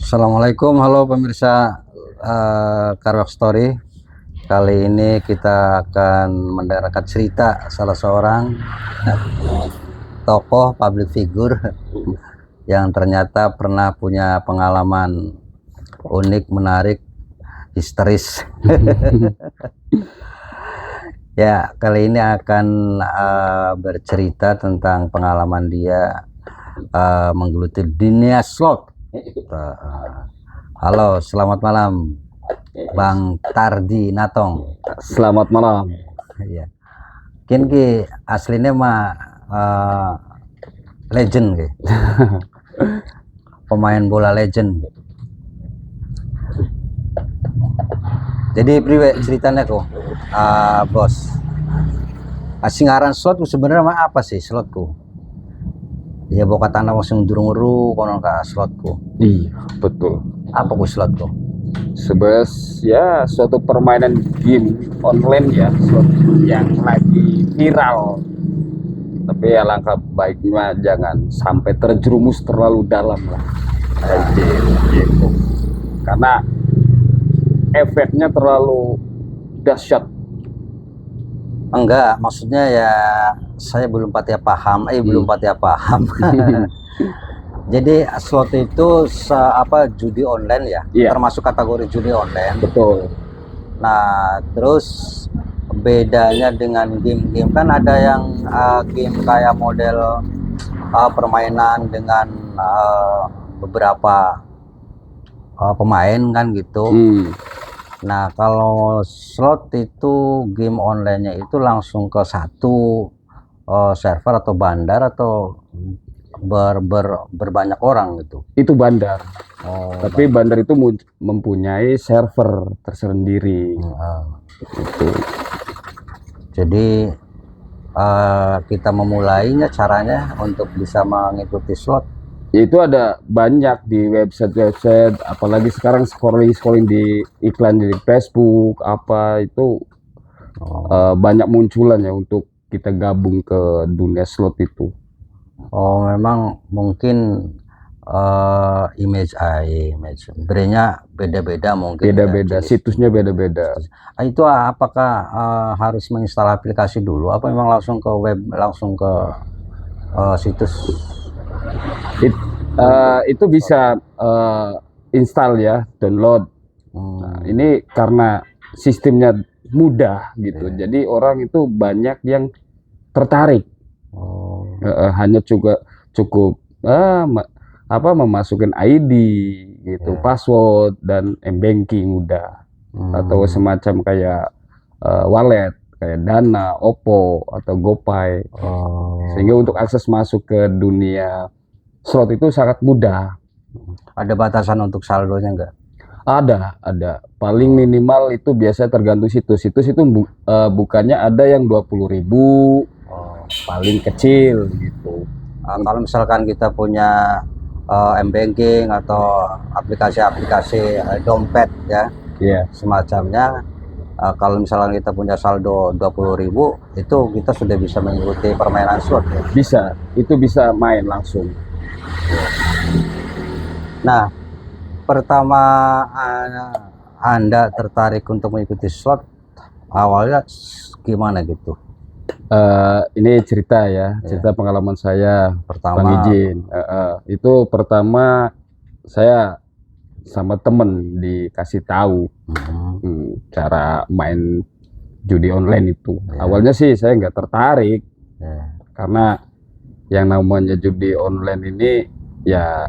Assalamualaikum, halo pemirsa Karwak Story. Kali ini kita akan mendengarkan cerita salah seorang tokoh public figure yang ternyata pernah punya pengalaman unik, menarik, histeris. Ya, kali ini akan bercerita tentang pengalaman dia menggeluti dunia slot. Halo, selamat malam, Bang Tardi Natong. Selamat malam. Ya, kin ki aslinya mah legend ki, pemain bola legend. Jadi priwe ceritanya kok, bos. Singaran slot sebenarnya mah apa sih slotku? Ya boka tanah langsung durung-uru konon ka slotku. Iya, betul. Apa ku slotku? Sebenarnya ya suatu permainan game online ya, slot yang lagi viral. Tapi alangkah baiknya jangan sampai terjerumus terlalu dalam lah. Gitu. Karena efeknya terlalu dahsyat. Enggak, maksudnya ya saya belum paham. Belum paham. Jadi slot itu judi online ya? Iya. Termasuk kategori judi online. Betul. Nah, terus bedanya dengan game-game kan ada yang game kayak model permainan dengan beberapa pemain kan gitu. Nah, kalau slot itu game online-nya itu langsung ke satu server atau bandar atau berbanyak orang gitu. Itu bandar. Tapi bandar. bandar itu mempunyai server tersendiri. Gitu. Jadi kita memulainya caranya untuk bisa mengikuti slot. Itu ada banyak di website, apalagi sekarang scrolling di iklan di Facebook apa itu banyak munculan ya untuk kita gabung ke dunia slot itu. Oh, memang mungkin image brandnya beda-beda mungkin. Beda-beda, ya, situsnya beda-beda. Itu apakah harus menginstal aplikasi dulu? Apa memang langsung ke web, langsung ke situs? Itu bisa install ya, download. Nah, ini karena sistemnya mudah gitu, jadi orang itu banyak yang tertarik. Hanya cukup memasukin ID gitu, password dan m-banking udah, atau semacam kayak wallet kayak Dana, Oppo atau GoPay. Sehingga untuk akses masuk ke dunia slot itu sangat mudah. Ada batasan untuk saldonya enggak? Ada. Paling minimal itu biasa tergantung situs. Situs itu bukannya ada yang 20.000, paling kecil gitu. Kalau misalkan kita punya m-banking atau aplikasi-aplikasi dompet ya, semacamnya, kalau misalnya kita punya saldo 20.000, itu kita sudah bisa mengikuti permainan slot ya? Bisa, itu bisa main langsung. Nah, pertama Anda tertarik untuk mengikuti slot, awalnya gimana gitu? Ini cerita pengalaman saya Pertama, Bang Ijin. Itu pertama saya sama temen dikasih tahu cara main judi online itu. Awalnya sih saya nggak tertarik, karena yang namanya judi online ini ya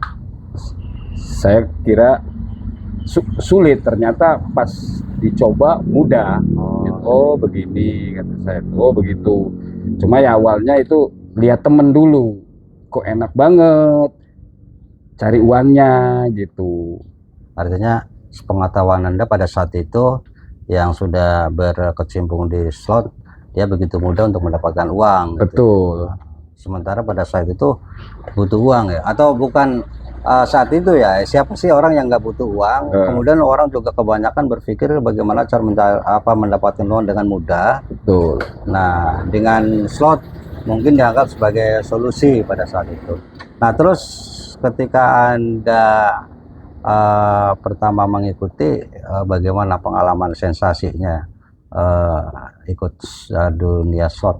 saya kira sulit. Ternyata pas dicoba mudah. Oh begini kata saya, oh begitu. Cuma ya awalnya itu lihat temen dulu, kok enak banget, cari uangnya gitu. Artinya sepengetahuan Anda pada saat itu yang sudah berkecimpung di slot, dia begitu mudah untuk mendapatkan uang. Betul. Gitu. Sementara pada saat itu butuh uang ya, atau bukan saat itu ya, siapa sih orang yang nggak butuh uang? Kemudian orang juga kebanyakan berpikir bagaimana cara mendapatkan uang dengan mudah. Betul. Nah, dengan slot mungkin dianggap sebagai solusi pada saat itu. Nah, terus ketika Anda pertama mengikuti, bagaimana pengalaman sensasinya ikut dunia slot?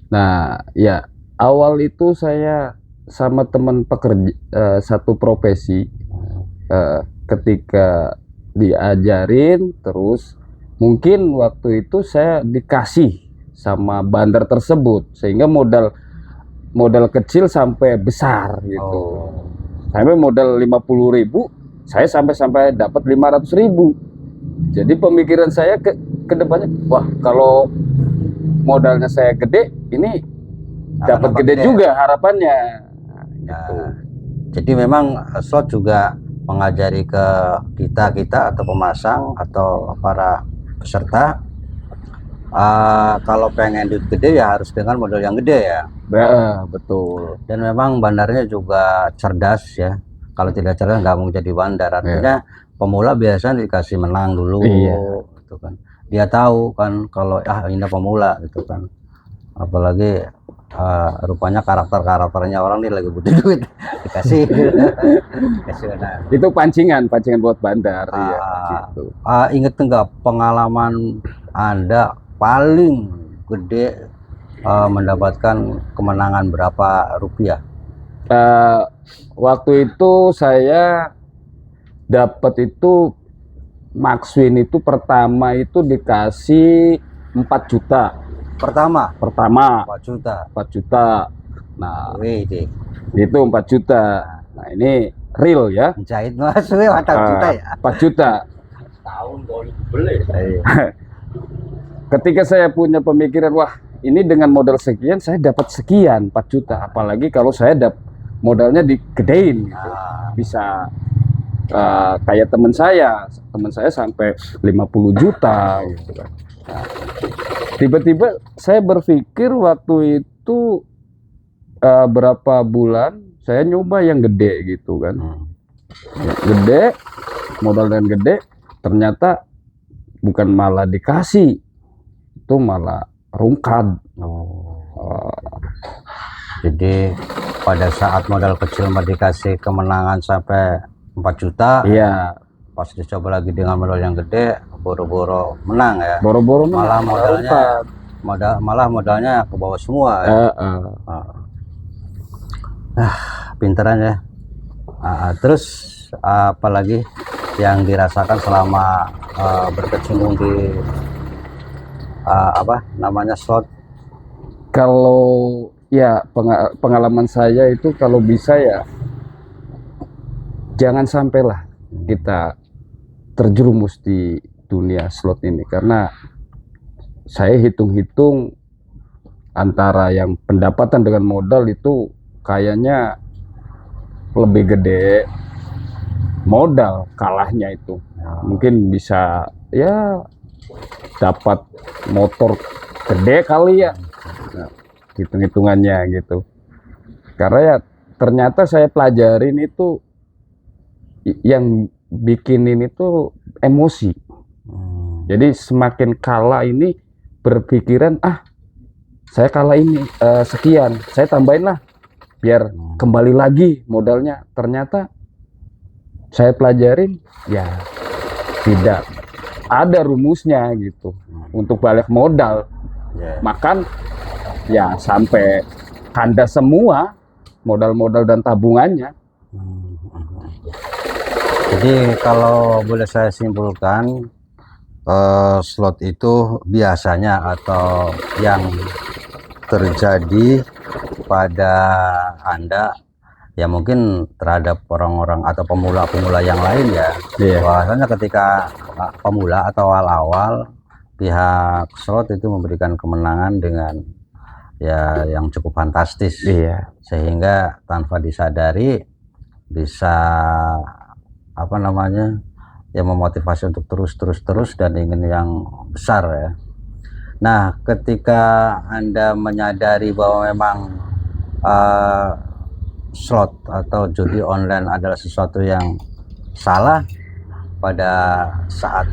Nah, ya awal itu saya sama teman pekerja satu profesi, ketika diajarin terus mungkin waktu itu saya dikasih sama bandar tersebut sehingga modal kecil sampai besar gitu. Sampai modal 50.000 saya sampai dapat 500.000. Jadi pemikiran saya ke depannya, wah kalau modalnya saya gede, ini dapat gede juga harapannya. Gitu. Jadi memang slot juga mengajari ke kita atau pemasang atau para peserta, kalau pengen duit gede ya harus dengan modal yang gede ya. Betul. Dan memang bandarnya juga cerdas ya. Kalau tidak cerdas nggak mau jadi bandar. Artinya pemula biasanya dikasih menang dulu, gitu kan. Dia tahu kan kalau ini pemula gitu kan. Apalagi rupanya karakternya orang nih lagi butuh duit, dikasih menang. Itu pancingan buat bandar. Gitu. Inget nggak pengalaman Anda paling gede mendapatkan kemenangan berapa rupiah? Waktu itu saya dapat itu Maxwin itu pertama itu dikasih 4 juta. Pertama 4 juta. Nah, itu 4 juta. Nah, ini real ya. Jahit Mas, 4 juta ya. 4 juta. Tahun baru beli. Ketika saya punya pemikiran, wah ini dengan modal sekian saya dapat sekian 4 juta. Apalagi kalau saya modalnya digedein gitu. Bisa kayak teman saya sampai 50 juta gitu kan. Nah, tiba-tiba saya berpikir waktu itu berapa bulan saya nyoba yang gede gitu kan. Gede, modal dan gede, ternyata bukan malah dikasih, itu malah rungkad. Jadi pada saat modal kecil dikasih kemenangan sampai 4 juta. Iya. Pas dicoba lagi dengan modal yang gede, boro-boro menang ya. Boro-boro malah modalnya ke bawah semua ya. Pinteran ya. Terus apalagi yang dirasakan selama berkecimpung di slot? Kalau ya pengalaman saya itu kalau bisa ya jangan sampailah kita terjerumus di dunia slot ini, karena saya hitung-hitung antara yang pendapatan dengan modal itu kayaknya lebih gede modal kalahnya itu. Mungkin bisa ya dapat motor gede kali ya, hitung-hitungannya gitu. Karena ya ternyata saya pelajarin itu yang bikinin itu emosi. Jadi semakin kalah ini berpikiran saya kalah ini sekian, saya tambahin lah biar kembali lagi modalnya. Ternyata saya pelajarin ya tidak ada rumusnya gitu untuk balik modal. Makan ya sampai kandas semua modal-modal dan tabungannya. Jadi kalau boleh saya simpulkan, slot itu biasanya atau yang terjadi pada Anda ya mungkin terhadap orang-orang atau pemula-pemula yang lain ya. Bahwasanya ketika pemula atau awal-awal pihak slot itu memberikan kemenangan dengan ya yang cukup fantastis, sehingga tanpa disadari bisa ya memotivasi untuk terus dan ingin yang besar ya. Nah, ketika Anda menyadari bahwa memang slot atau judi online adalah sesuatu yang salah, pada saat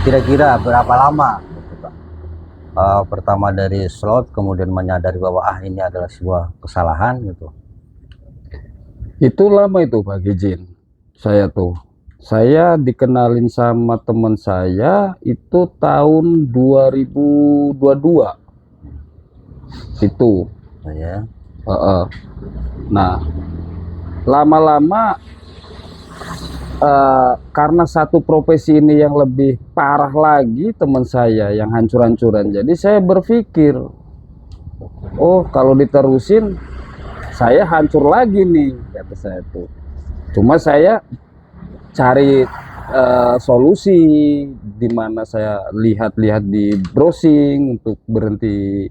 kira-kira berapa lama pertama dari slot kemudian menyadari bahwa ini adalah sebuah kesalahan gitu? Itu lama itu Pak Gijin. Saya dikenalin sama teman saya itu tahun 2022. Itu. Ya. Nah, lama-lama karena satu profesi ini yang lebih parah lagi teman saya yang hancur-hancuran. Jadi saya berpikir, oh kalau diterusin saya hancur lagi nih, kata saya tuh. Cuma saya cari solusi di mana saya lihat-lihat di browsing untuk berhenti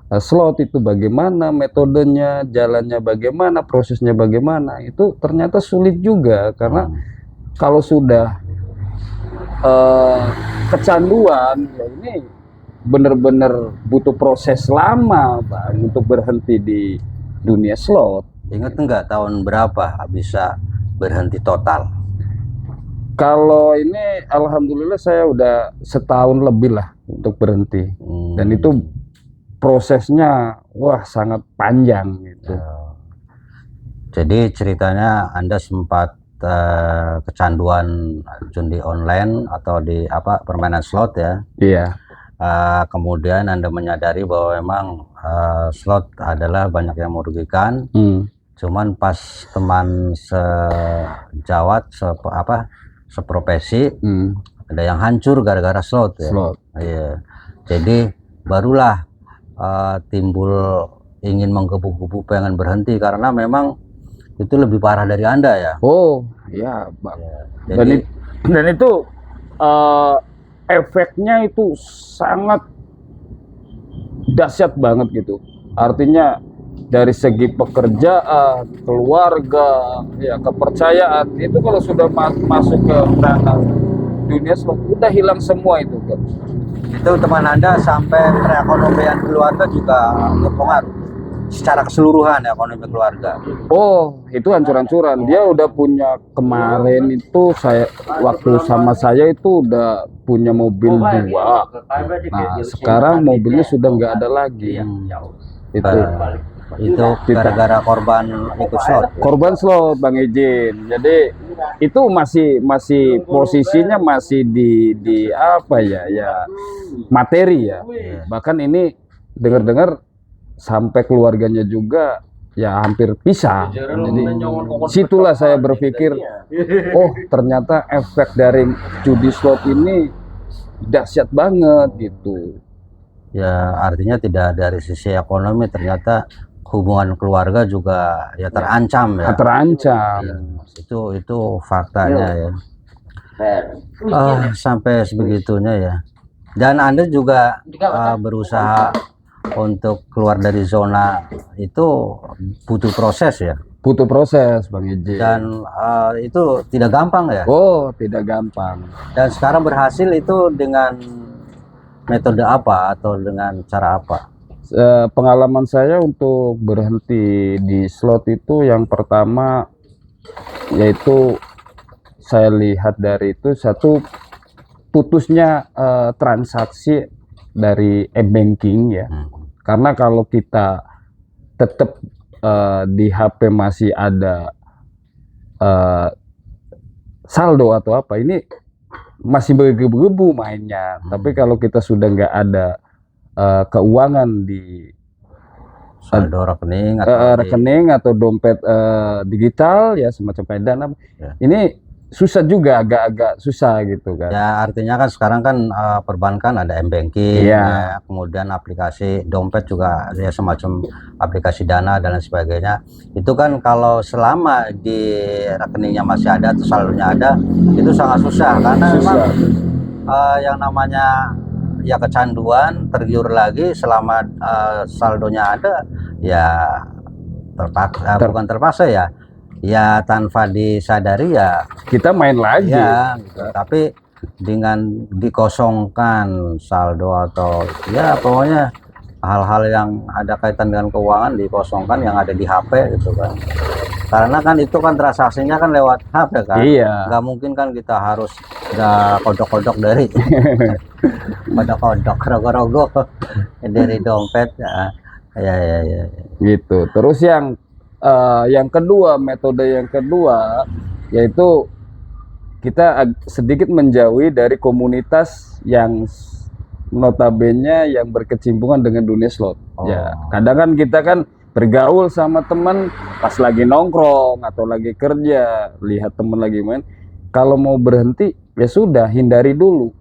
slot itu bagaimana metodenya, jalannya bagaimana, prosesnya bagaimana. Itu ternyata sulit juga karena kalau sudah kecanduan ya ini benar-benar butuh proses lama Bang untuk berhenti di dunia slot. Ingat nggak tahun berapa bisa berhenti total? Kalau ini alhamdulillah saya udah setahun lebih lah untuk berhenti. Dan itu prosesnya wah sangat panjang gitu. Jadi ceritanya Anda sempat kecanduan judi online atau di permainan slot ya. Iya. Kemudian Anda menyadari bahwa memang slot adalah banyak yang merugikan. Cuman pas teman sejawat seprofesi ada yang hancur gara-gara slot ya. Iya. Jadi barulah timbul ingin menggebu-gebu pengen berhenti karena memang itu lebih parah dari Anda ya. Oh ya Bang. Ya, jadi, dan itu efeknya itu sangat dahsyat banget gitu. Artinya dari segi pekerjaan, keluarga, ya kepercayaan itu kalau sudah masuk ke ranah dunia slot udah hilang semua itu kan. Itu teman Anda sampai perekonomian keluarga juga berpengaruh secara keseluruhan ekonomi keluarga. Oh, itu hancur-hancuran. Dia udah punya kemarin itu waktu sama saya itu udah punya mobil 2. Nah, sekarang mobilnya sudah nggak ada lagi. Itu gara-gara korban ikut slot. Korban slot Bang Ijin. Jadi itu masih posisinya masih di apa ya materi ya. Bahkan ini dengar-dengar sampai keluarganya juga ya hampir pisah. Jadi situlah saya berpikir, oh ternyata efek dari judi slot ini dahsyat banget gitu. Ya artinya tidak dari sisi ekonomi, ternyata hubungan keluarga juga ya terancam ya. Terancam. Ya, itu faktanya ya. Sampai sebegitunya ya. Dan Anda juga berusaha untuk keluar dari zona itu butuh proses ya. Butuh proses Bang Iji. Dan itu tidak gampang ya. Oh tidak gampang. Dan sekarang berhasil itu dengan metode apa atau dengan cara apa? Pengalaman saya untuk berhenti di slot itu yang pertama yaitu saya lihat dari itu satu putusnya transaksi dari e-banking ya. Karena kalau kita tetap di HP masih ada saldo atau apa, ini masih bergebu-gebu mainnya. Tapi kalau kita sudah nggak ada keuangan di saldo rekening atau dompet digital ya semacam Dana, ini susah juga, agak-agak susah gitu kan. Ya artinya kan sekarang kan perbankan ada m-banking, ya, kemudian aplikasi dompet juga ya semacam aplikasi Dana dan lain sebagainya. Itu kan kalau selama di rekeningnya masih ada atau saldonya ada, itu sangat susah karena memang yang namanya ya kecanduan, tergiur lagi selama saldonya ada, ya terpaksa bukan terpaksa ya tanpa disadari ya kita main lagi ya gitu. Tapi dengan dikosongkan saldo atau ya pokoknya hal-hal yang ada kaitan dengan keuangan dikosongkan yang ada di HP gitu kan, karena kan itu kan transaksinya kan lewat HP kan. Nggak mungkin kan kita harus kodok-kodok dari kodok-kodok rogo-rogo dari dompet ya. Gitu. Terus yang yang kedua, metode yang kedua yaitu kita sedikit menjauhi dari komunitas yang notabene yang berkecimpungan dengan dunia slot. Ya, kadang kan kita kan bergaul sama teman pas lagi nongkrong atau lagi kerja, lihat teman lagi main. Kalau mau berhenti ya sudah, hindari dulu.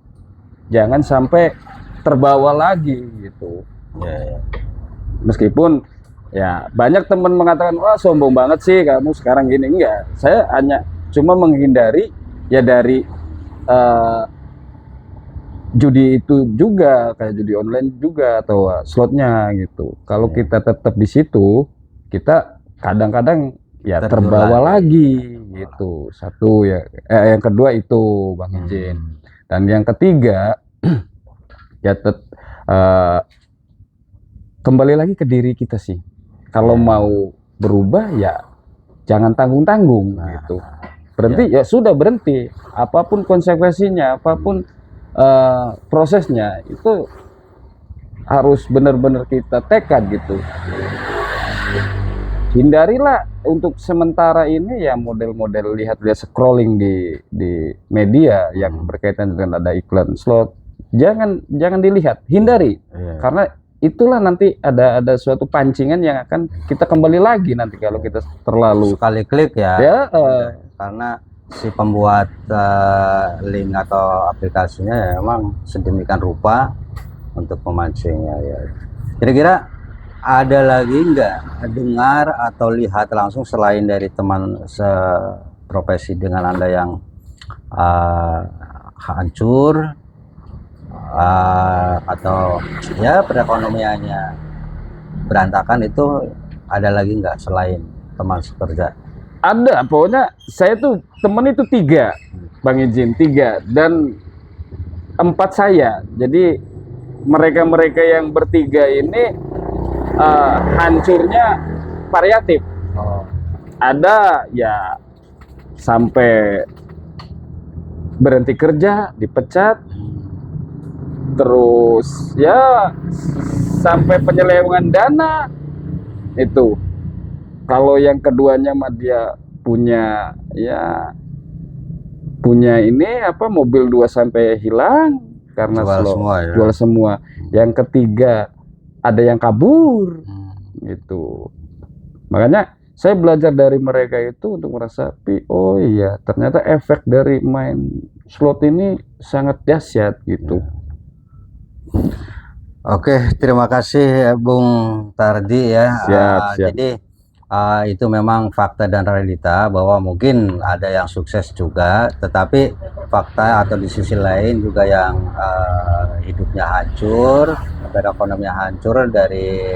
Jangan sampai terbawa lagi gitu. Meskipun ya banyak teman mengatakan, wah sombong banget sih kamu sekarang gini. Enggak, saya hanya cuma menghindari ya dari judi itu juga, kayak judi online juga atau slotnya gitu. Kalau kita tetap di situ, kita kadang-kadang ya terbawa lagi gitu. Satu ya, yang kedua itu Bang Ijin. Dan yang ketiga ya kembali lagi ke diri kita sih. Kalau mau berubah ya jangan tanggung-tanggung gitu. Berhenti ya sudah berhenti. Apapun konsekuensinya, apapun prosesnya itu harus benar-benar kita tekad gitu. Hindarilah untuk sementara ini ya model-model lihat-lihat scrolling di media yang berkaitan dengan ada iklan slot. Jangan dilihat, hindari. Karena itulah nanti ada suatu pancingan yang akan kita kembali lagi nanti kalau kita terlalu sekali klik ya. Karena si pembuat link atau aplikasinya ya emang sedemikian rupa untuk memancingnya ya. Kira-kira ada lagi nggak dengar atau lihat langsung selain dari teman seprofesi dengan Anda yang hancur atau ya perekonomiannya berantakan, itu ada lagi nggak selain teman sekerja? Ada, pokoknya saya tuh temen itu 3, Bang Ijin, 3 dan 4 saya. Jadi mereka yang bertiga ini hancurnya variatif. Ada ya sampai berhenti kerja, dipecat, terus ya sampai penyelewengan dana itu. Kalau yang keduanya mah dia punya ini mobil 2 sampai hilang karena jual semua. Yang ketiga ada yang kabur gitu. Makanya saya belajar dari mereka itu untuk merasa, oh iya ternyata efek dari main slot ini sangat dahsyat gitu. Oke, terima kasih Bung Tardi ya. Siap. Jadi itu memang fakta dan realita bahwa mungkin ada yang sukses juga, tetapi fakta atau di sisi lain juga yang hidupnya hancur, perekonomiannya hancur dari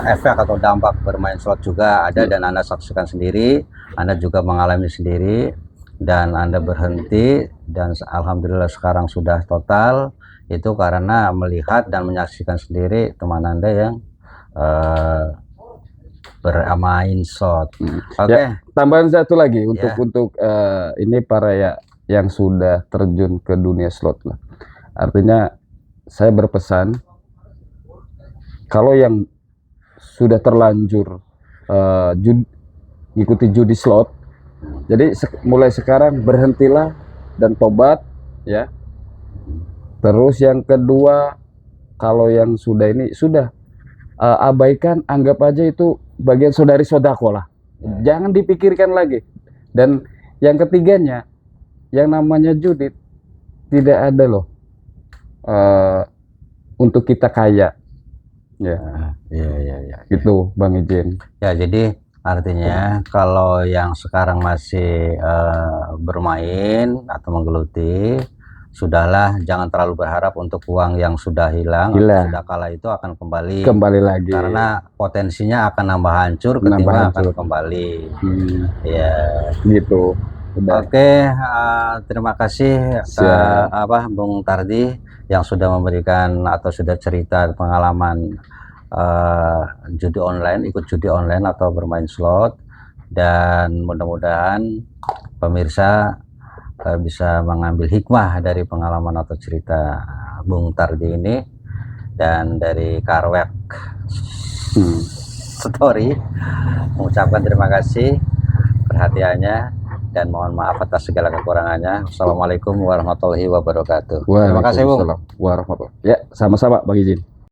efek atau dampak bermain slot juga ada, dan Anda saksikan sendiri, Anda juga mengalami sendiri, dan Anda berhenti, dan alhamdulillah sekarang sudah total. Itu karena melihat dan menyaksikan sendiri teman Anda yang bermain slot. Oke. Ya, tambahan satu lagi untuk ini para yang sudah terjun ke dunia slot lah. Artinya saya berpesan, kalau yang sudah terlanjur ikuti judi slot, jadi mulai sekarang berhentilah dan tobat ya. Terus yang kedua, kalau yang sudah ini sudah abaikan, anggap aja itu bagian saudari sodako lah, jangan dipikirkan lagi. Dan yang ketiganya, yang namanya judi tidak ada loh untuk kita kaya ya. Gitu Bang Ijin ya. Jadi artinya kalau yang sekarang masih bermain atau menggeluti, sudahlah, jangan terlalu berharap untuk uang yang sudah hilang atau sudah kalah itu akan kembali lagi, karena potensinya akan nambah hancur ketimbang akan kembali. Ya gitu. Oke, terima kasih Bung Tardi yang sudah memberikan atau sudah cerita pengalaman judi online, ikut judi online atau bermain slot, dan mudah-mudahan pemirsa bisa mengambil hikmah dari pengalaman atau cerita Bung Tardi ini dan dari Karwek story. Mengucapkan terima kasih perhatiannya dan mohon maaf atas segala kekurangannya. Assalamualaikum warahmatullahi wabarakatuh. Terima kasih, Bung. Waalaikumsalam warahmatullahi. Ya, sama-sama Bang Izin.